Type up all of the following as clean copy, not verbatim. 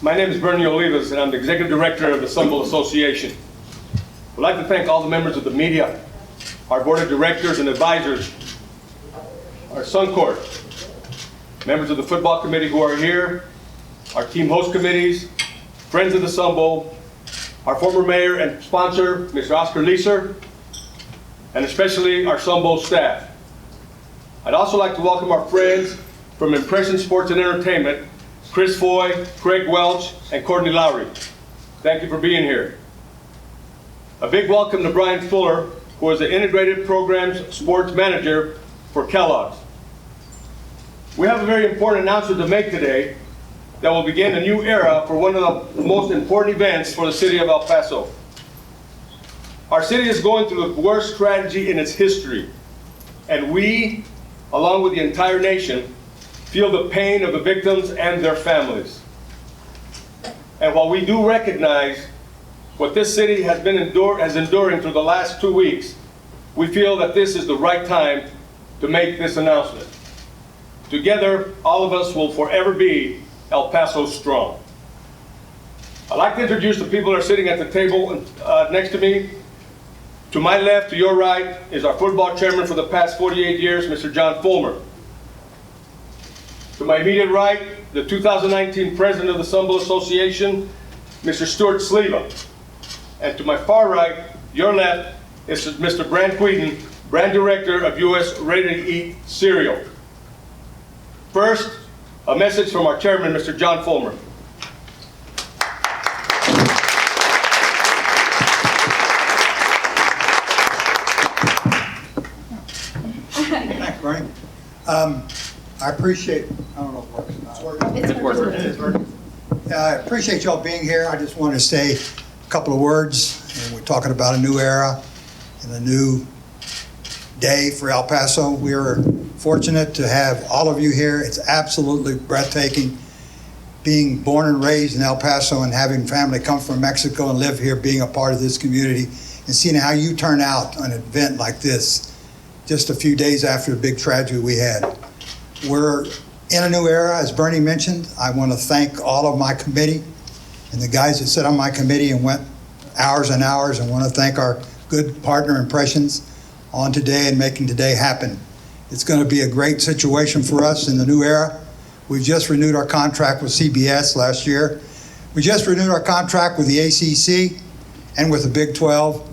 My name is Bernie Olivas, and I'm the Executive Director of the Sun Bowl Association. I'd like to thank all the members of the media, our Board of Directors and Advisors, our Sun Court, members of the Football Committee who are here, our team host committees, friends of the Sun Bowl, our former mayor and sponsor, Mr. Oscar Leeser, and especially our Sun Bowl staff. I'd also like to welcome our friends from Impression Sports and Entertainment, Chris Foy, Craig Welch, and Courtney Lowry. Thank you for being here. A big welcome to Brian Fuller, who is the Integrated Programs Sports Manager for Kellogg's. We have a very important announcement to make today that will begin a new era for one of the most important events for the city of El Paso. Our city is going through the worst tragedy in its history, and we, along with the entire nation, feel the pain of the victims and their families. And while we do recognize what this city has been enduring through the last 2 weeks, we feel that this is the right time to make this announcement. Together, all of us will forever be El Paso strong. I'd like to introduce the people that are sitting at the table next to me. To my left, to your right, is our football chairman for the past 48 years, Mr. John Fulmer. To my immediate right, the 2019 president of the Sun Bowl Association, Mr. Stuart Sleva. And to my far right, your left, is Mr. Brant Wheaton, brand director of U.S. Ready-to-Eat Cereal. First, a message from our chairman, Mr. John Fulmer. Thanks, Bernie. I appreciate, I don't know if it works. It's working. I appreciate y'all being here. I just want to say a couple of words. And we're talking about a new era and a new day for El Paso. We are fortunate to have all of you here. It's absolutely breathtaking being born and raised in El Paso and having family come from Mexico and live here, being a part of this community and seeing how you turn out on an event like this just a few days after the big tragedy we had. We're in a new era, as Bernie mentioned. I want to thank all of my committee and the guys that sit on my committee and went hours and hours, and want to thank our good partner Impressions on today and making today happen. It's going to be a great situation for us in the new era. We just renewed our contract with CBS last year. We just renewed our contract with the ACC and with the Big 12,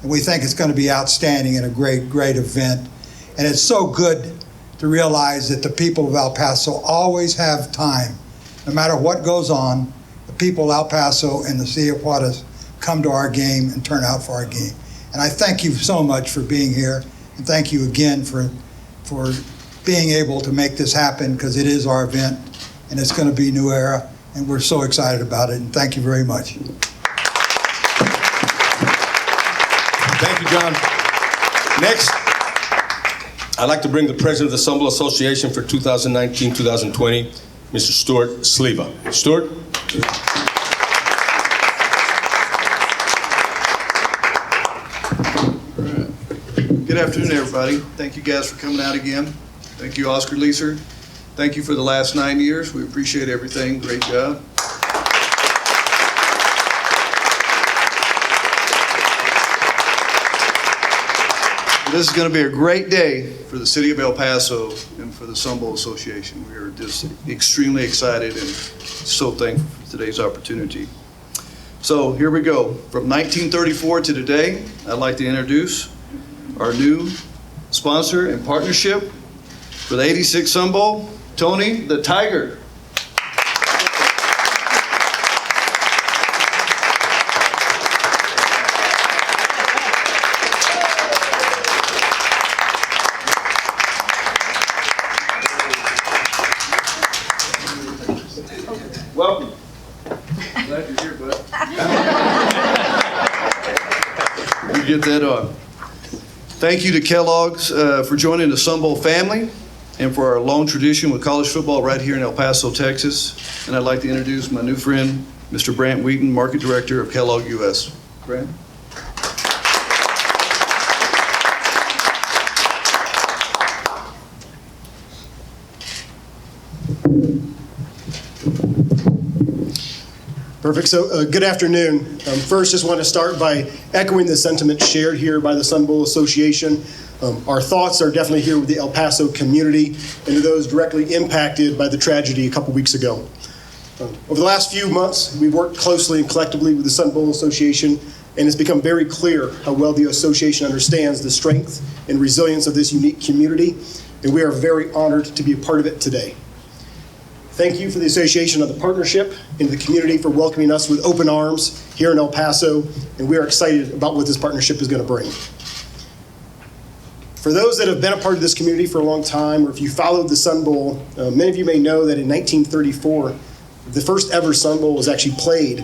and we think it's going to be outstanding and a great, great event. And it's so good to realize that the people of El Paso always have time. No matter what goes on, the people of El Paso and the city of Juarez come to our game and turn out for our game. And I thank you so much for being here, and thank you again for being able to make this happen, because it is our event and it's going to be a new era, and we're so excited about it, and thank you very much. Thank you, John. Next, I'd like to bring the president of the Sun Bowl Association for 2019-2020, Mr. Stuart Sleva. Stuart? Good afternoon, everybody. Thank you guys for coming out again. Thank you, Oscar Leeser. Thank you for the last 9 years. We appreciate everything. Great job. This is going to be a great day for the city of El Paso and for the Sun Bowl Association. We are just extremely excited and so thankful for today's opportunity. So here we go. From 1934 to today, I'd like to introduce our new sponsor and partnership for the 86 Sun Bowl, Tony the Tiger. Welcome. Glad you're here, bud. You get that on. Thank you to Kellogg's for joining the Sun Bowl family and for our long tradition with college football right here in El Paso, Texas. And I'd like to introduce my new friend, Mr. Brant Wheaton, Market Director of Kellogg US. Brant? Perfect. So good afternoon. First, just want to start by echoing the sentiment shared here by the Sun Bowl Association. Our thoughts are definitely here with the El Paso community and to those directly impacted by the tragedy a couple weeks ago. Over the last few months, we've worked closely and collectively with the Sun Bowl Association, and it's become very clear how well the association understands the strength and resilience of this unique community, and we are very honored to be a part of it today. Thank you for the association of the partnership and the community for welcoming us with open arms here in El Paso, and we are excited about what this partnership is going to bring. For those that have been a part of this community for a long time, or if you followed the Sun Bowl, many of you may know that in 1934, the first ever Sun Bowl was actually played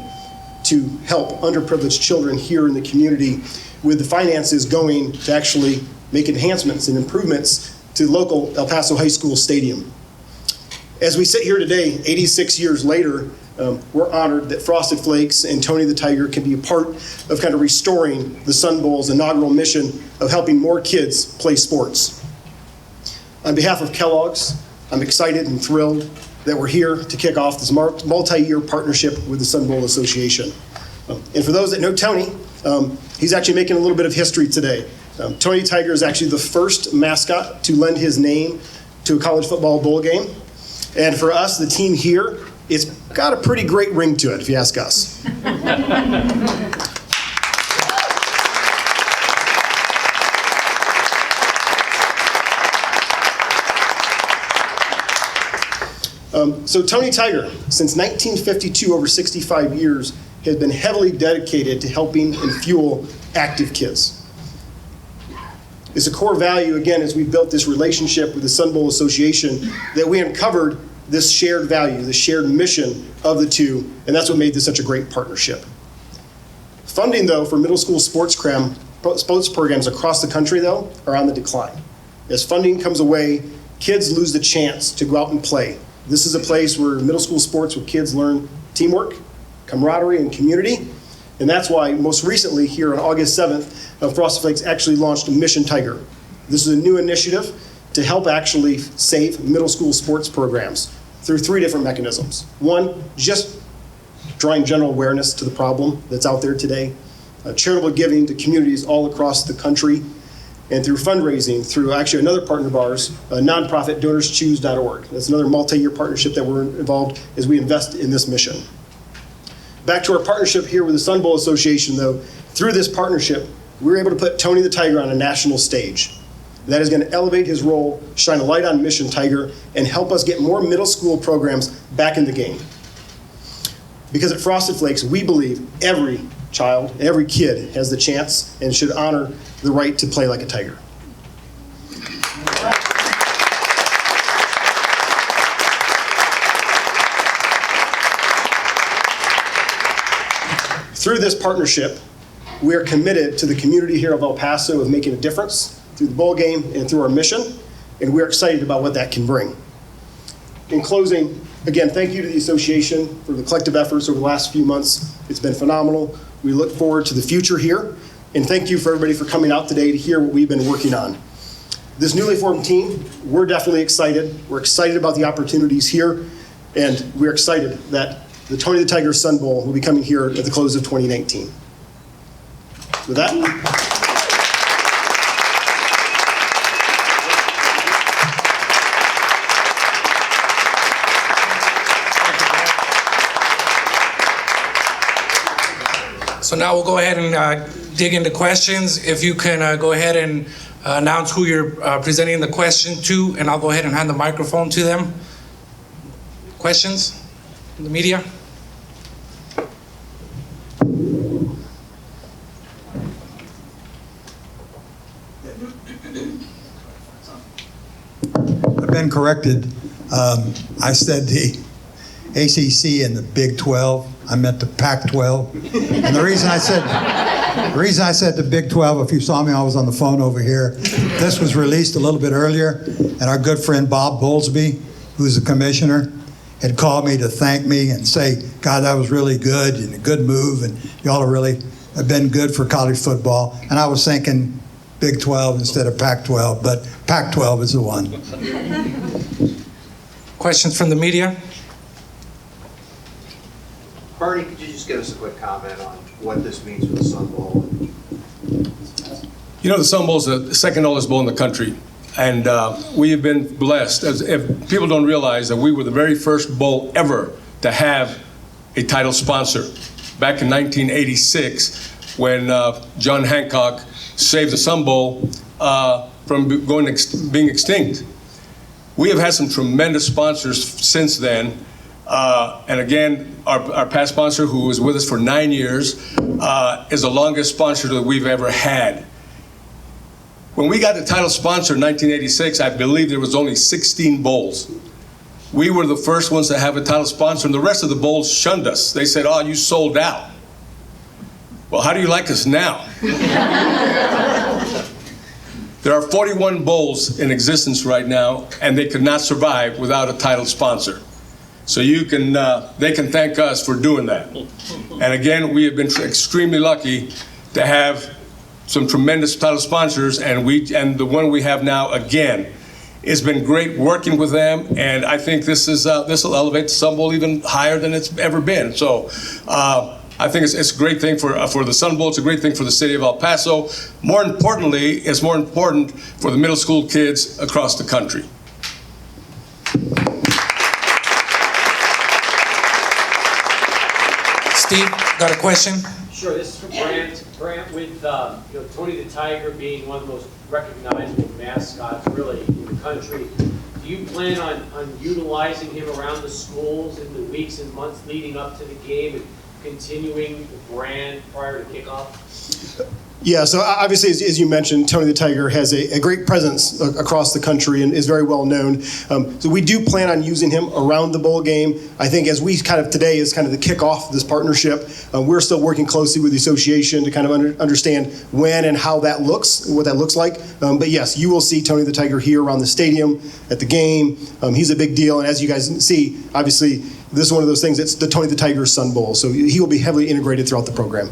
to help underprivileged children here in the community, with the finances going to actually make enhancements and improvements to the local El Paso High School stadium. As we sit here today, 86 years later, we're honored that Frosted Flakes and Tony the Tiger can be a part of kind of restoring the Sun Bowl's inaugural mission of helping more kids play sports. On behalf of Kellogg's, I'm excited and thrilled that we're here to kick off this multi-year partnership with the Sun Bowl Association. And for those that know Tony, he's actually making a little bit of history today. Tony Tiger is actually the first mascot to lend his name to a college football bowl game. And for us, the team here, it's got a pretty great ring to it, if you ask us. So Tony Tiger, since 1952, over 65 years, has been heavily dedicated to helping and fuel active kids. It's a core value, again, as we built this relationship with the Sun Bowl Association, that we uncovered this shared value, the shared mission of the two, and that's what made this such a great partnership. Funding, though, for middle school sports programs across the country, though, are on the decline. As funding comes away, kids lose the chance to go out and play. This is a place where middle school sports, where kids learn teamwork, camaraderie, and community. And that's why most recently here on August 7th, Frosted Flakes actually launched Mission Tiger. This is a new initiative to help actually save middle school sports programs through 3 different mechanisms. One, just drawing general awareness to the problem that's out there today, charitable giving to communities all across the country, and through fundraising through actually another partner of ours, nonprofit DonorsChoose.org. That's another multi-year partnership that we're involved as we invest in this mission. Back to our partnership here with the Sun Bowl Association, though, through this partnership, we were able to put Tony the Tiger on a national stage. That is going to elevate his role, shine a light on Mission Tiger, and help us get more middle school programs back in the game. Because at Frosted Flakes, we believe every child, every kid has the chance and should honor the right to play like a tiger. Through this partnership, we are committed to the community here of El Paso of making a difference through the bowl game and through our mission, and we're excited about what that can bring. In closing, again, thank you to the association for the collective efforts over the last few months. It's been phenomenal. We look forward to the future here, and thank you for everybody for coming out today to hear what we've been working on. This newly formed team, we're definitely excited. We're excited about the opportunities here, and we're excited that the Tony the Tiger Sun Bowl will be coming here at the close of 2019. With that, so now we'll go ahead and dig into questions. If you can go ahead and announce who you're presenting the question to, and I'll go ahead and hand the microphone to them. Questions from the media? I've been corrected. I said the ACC and the Big 12. I meant the Pac-12. And the reason I said the Big 12, if you saw me, I was on the phone over here. This was released a little bit earlier, and our good friend Bob Bowlesby, who's the commissioner, had called me to thank me and say, God, that was really good and a good move, and y'all have been good for college football. And I was thinking Big 12 instead of Pac-12, but Pac-12 is the one. Questions from the media? Bernie, could you just give us a quick comment on what this means for the Sun Bowl? You know, the Sun Bowl is the second oldest bowl in the country, and we have been blessed. If people don't realize that we were the very first bowl ever to have a title sponsor back in 1986 when John Hancock saved the Sun Bowl from being extinct. We have had some tremendous sponsors since then. And again, our past sponsor, who was with us for 9 years, is the longest sponsor that we've ever had. When we got the title sponsor in 1986, I believe there was only 16 bowls. We were the first ones to have a title sponsor, and the rest of the bowls shunned us. They said, "Oh, you sold out." Well, how do you like us now? There are 41 bowls in existence right now, and they could not survive without a title sponsor. So they can thank us for doing that. And again, we have been extremely lucky to have some tremendous title sponsors, and the one we have now, again, it's been great working with them, and I think this will elevate the Sun Bowl even higher than it's ever been. So I think it's a great thing for the Sun Bowl. It's a great thing for the city of El Paso. More importantly, it's more important for the middle school kids across the country. Steve, got a question? Sure, this is for Brant. Brant, with Tony the Tiger being one of the most recognizable mascots really in the country, do you plan on utilizing him around the schools in the weeks and months leading up to the game and continuing the brand prior to kickoff? Yeah, so obviously, as you mentioned, Tony the Tiger has a great presence across the country and is very well known. So we do plan on using him around the bowl game. I think as we today is kind of the kickoff of this partnership, we're still working closely with the association to kind of understand when and how that looks, what that looks like. But yes, you will see Tony the Tiger here around the stadium, at the game. He's a big deal, and as you guys see, obviously, this is one of those things, it's the Tony the Tiger Sun Bowl, so he will be heavily integrated throughout the program.